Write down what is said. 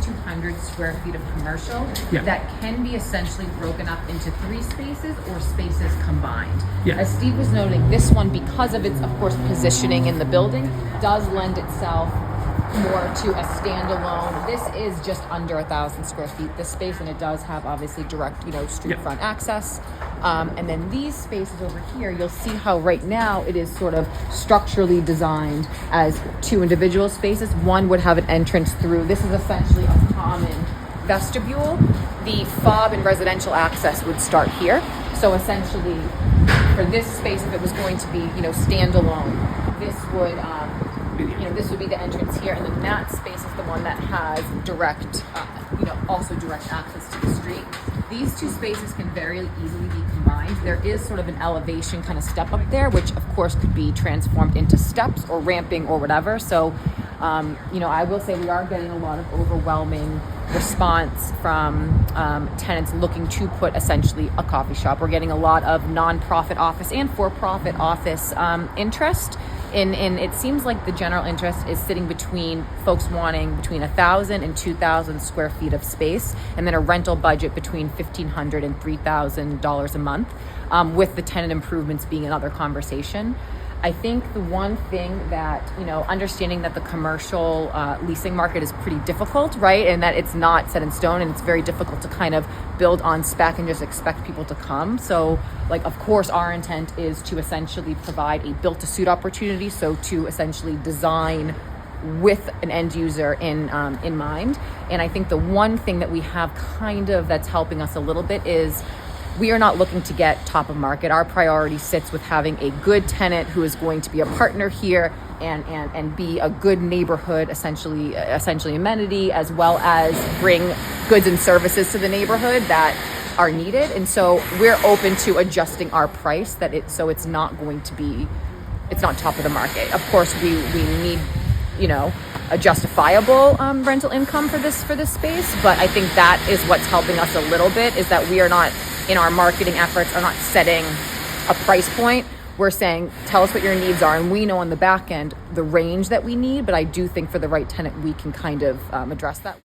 2,200 square feet of commercial that can be essentially broken up into 3 spaces or spaces combined. As Steve was noting, this one, because of its, of course, positioning in the building, does lend itself more to a standalone. This is just under 1,000 square feet, this space, and it does have obviously direct, street front access. And then these spaces over here, you'll see how right now it is sort of structurally designed as 2 individual spaces. One would have an entrance through. This is essentially a common vestibule. The fob and residential access would start here. So essentially, for this space, if it was going to be, standalone, this would, this would be the entrance here, and then that space is the one that has direct, also direct access to the street. These 2 spaces can very easily be combined. There is sort of an elevation kind of step up there, which of course could be transformed into steps or ramping or whatever. So, I will say we are getting a lot of overwhelming response from tenants looking to put essentially a coffee shop. We're getting a lot of nonprofit office and for-profit office interest. And it seems like the general interest is sitting between folks wanting between 1,000 and 2,000 square feet of space, and then a rental budget between $1,500 and $3,000 a month, with the tenant improvements being another conversation. I think the one thing that, understanding that the commercial leasing market is pretty difficult, right? And that it's not set in stone, and it's very difficult to kind of build on spec and just expect people to come. So, of course, our intent is to essentially provide a built-to-suit opportunity. So to essentially design with an end user in mind. And I think the one thing that we have kind of that's helping us a little bit is we are not looking to get top of market. Our priority sits with having a good tenant who is going to be a partner here and be a good neighborhood, essentially amenity, as well as bring goods and services to the neighborhood that are needed. And so we're open to adjusting our price so it's not top of the market. Of course, we need, a justifiable rental income for this space. But I think that is what's helping us a little bit, is that we are not, in our marketing efforts, are not setting a price point. We're saying, tell us what your needs are, and we know on the back end the range that we need. But I do think for the right tenant, we can kind of address that.